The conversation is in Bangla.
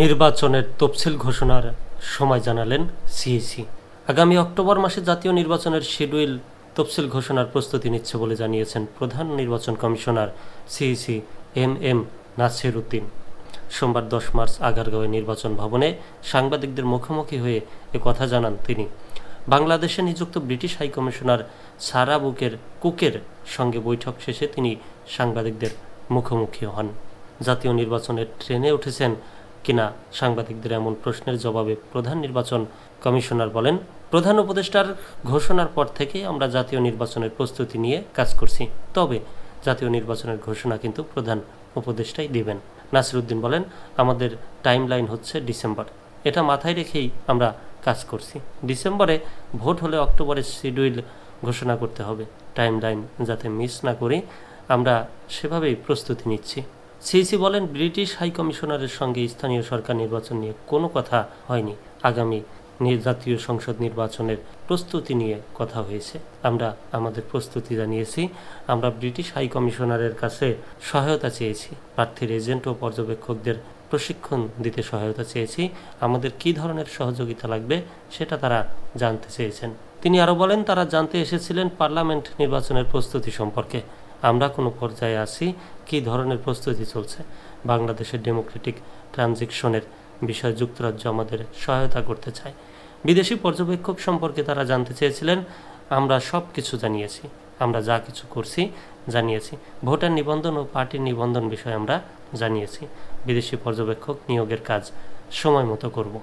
নির্বাচনের তফসিল ঘোষণার সময় জানালেন সিইসি। আগামী অক্টোবর মাসে জাতীয় নির্বাচনের শিডিউল তফসিল ঘোষণার প্রস্তুতি নিচ্ছে বলে জানিয়েছেন প্রধান নির্বাচন commissioner CEC M Nasir Uddin. সোমবার 10 মার্চ আগারগাঁওয়ে নির্বাচন ভবনে সাংবাদিকদের মুখোমুখি হয়ে কথা জানান তিনি। বাংলাদেশে নিযুক্ত ব্রিটিশ হাইকমিশনার সারা কুকের সঙ্গে বৈঠক শেষে তিনি সাংবাদিকদের মুখোমুখি হন। জাতীয় নির্বাচনের ট্রেনে উঠেছেন কিনা সাংবাদিকদের এমন প্রশ্নের জবাবে প্রধান নির্বাচন কমিশনার বলেন, প্রধান উপদেষ্টার ঘোষণার পর থেকেই আমরা জাতীয় নির্বাচনের প্রস্তুতি নিয়ে কাজ করছি, তবে জাতীয় নির্বাচনের ঘোষণা কিন্তু প্রধান উপদেষ্টাই দিবেন। নাসির উদ্দিন বলেন, আমাদের টাইমলাইন হচ্ছে ডিসেম্বর, এটা মাথায় রেখেই আমরা কাজ করছি। ডিসেম্বরে ভোট হলে অক্টোবরে শিডিউল ঘোষণা করতে হবে। টাইমলাইন যাতে মিস না করি আমরা সেভাবেই প্রস্তুতি নিচ্ছি। সিইসি বলেন, ব্রিটিশ হাইকমিশনারের সঙ্গে স্থানীয় সরকার নির্বাচন নিয়ে কোনো কথা হয়নি। আগামী জাতীয় সংসদ নির্বাচনের প্রস্তুতি নিয়ে কথা হয়েছে। আমরা আমাদের প্রস্তুতি জানিয়েছি। আমরা ব্রিটিশ হাইকমিশনারের কাছে সহায়তা চেয়েছি। প্রার্থীর এজেন্ট ও পর্যবেক্ষকদের প্রশিক্ষণ দিতে সহায়তা চেয়েছি। আমাদের কী ধরনের সহযোগিতা লাগবে সেটা তারা জানতে চেয়েছেন। তিনি আরও বলেন, তারা জানতে এসেছিলেন পার্লামেন্ট নির্বাচনের প্রস্তুতি সম্পর্কে। আমরা কোনো পর্যায়ে আছি, কী ধরনের প্রস্তুতি চলছে। বাংলাদেশের ডেমোক্রেটিক ট্রানজিশনের বিষয়ে যুক্তরাজ্য আমাদের সহায়তা করতে চায়। বিদেশি পর্যবেক্ষক সম্পর্কে তারা জানতে চেয়েছিলেন। আমরা সব কিছু জানিয়েছি। আমরা যা কিছু করছি জানিয়েছি। ভোটার নিবন্ধন ও পার্টির নিবন্ধন বিষয়ে আমরা জানিয়েছি। বিদেশি পর্যবেক্ষক নিয়োগের কাজ সময় মতো করব।